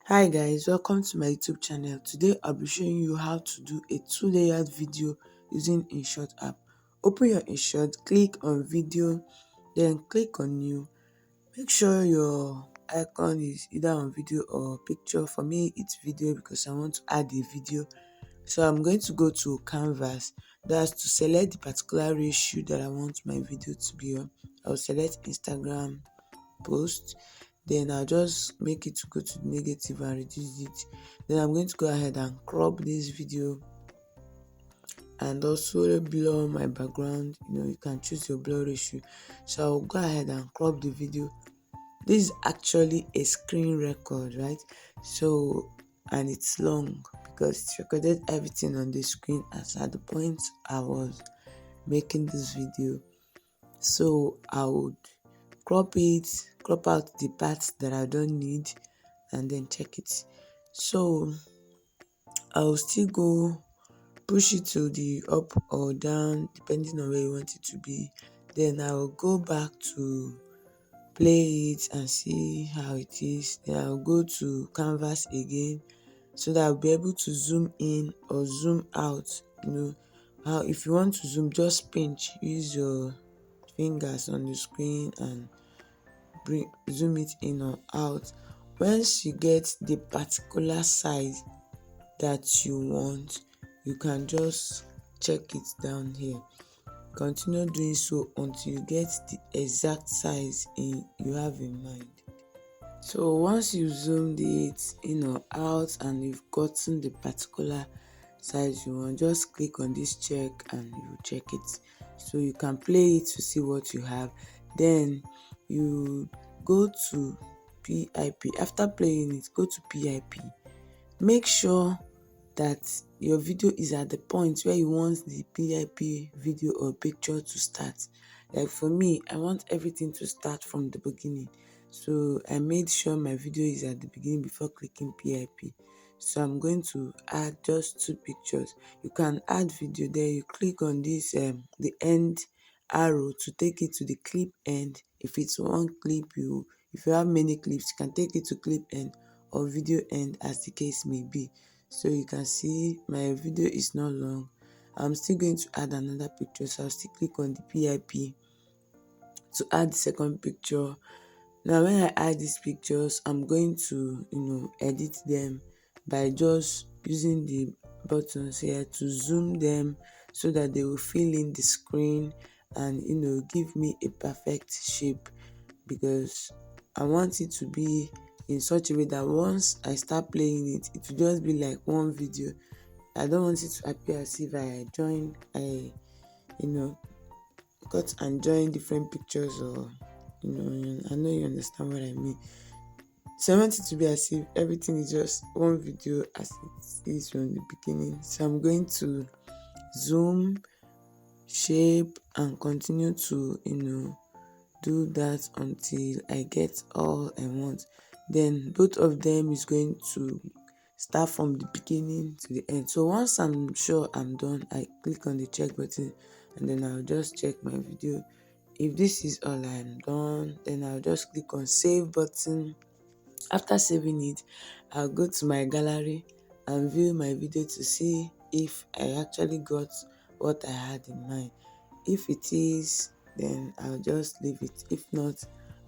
Hi guys, welcome to my YouTube channel. Today I'll be showing you how to do a two-layered video using Inshot app. Open your Inshot, click on video, then click on new. Make sure your icon is either on video or picture. For me it's video because I want to add a video. So I'm going to go to canvas. That's to select the particular ratio that I want my video to be on. I'll select Instagram post, then I'll just make it to go to negative and reduce it. Then I'm going to go ahead and crop this video and also blur my background. You can choose your blur ratio. So I'll go ahead and crop the video. This is actually a screen record, right? So, and it's long because it's recorded everything on the screen as at the point I was making this video. So I would crop out the parts that I don't need, and then check it. So I'll still go push it to the up or down depending on where you want it to be. Then I'll go back to play it and see how it is. Then I'll go to canvas again so that I'll be able to zoom in or zoom out. How if you want to zoom, just pinch, use your fingers on the screen and zoom it in or out. Once you get the particular size that you want, you can just check it down here. Continue doing so until you get the exact size you have in mind. So once you zoomed it in or out and you've gotten the particular size you want, just click on this check and you check it. So you can play it to see what you have. Then you go to PIP. After playing it, go to PIP. Make sure that your video is at the point where you want the PIP video or picture to start. Like for me, I want everything to start from the beginning. So I made sure my video is at the beginning before clicking PIP. So I'm going to add just 2 pictures. You can add video there. You click on this the end arrow to take it to the clip end. If it's one clip, if you have many clips, you can take it to clip end or video end as the case may be. So you can see my video is not long. I'm still going to add another picture, so I'll still click on the PIP to add the second picture. Now when I add these pictures, I'm going to edit them by just using the buttons here to zoom them so that they will fill in the screen and give me a perfect shape, because I want it to be in such a way that once I start playing it, it will just be like one video. I don't want it to appear as if I cut and join different pictures, or I know you understand what I mean. So I want it to be as if everything is just one video as it is from the beginning. So I'm going to zoom, shape, and continue to do that until I get all I want. Then both of them is going to start from the beginning to the end. So once I'm sure I'm done, I click on the check button and then I'll just check my video. If this is all I'm done, then I'll just click on save button. After saving it, I'll go to my gallery and view my video to see if I actually got what I had in mind. If it is, then I'll just leave it. If not,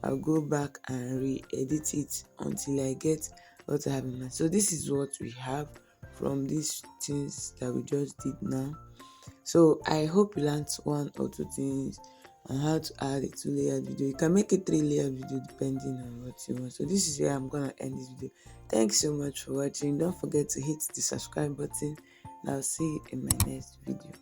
I'll go back and re-edit it until I get what I have in mind. So this is what we have from these things that we just did now. So I hope you learned 1 or 2 things on how to add a 2-layered video. You can make a 3-layered video depending on what you want. So this is where I'm gonna end this video. Thanks so much for watching. Don't forget to hit the subscribe button and I'll see you in my next video.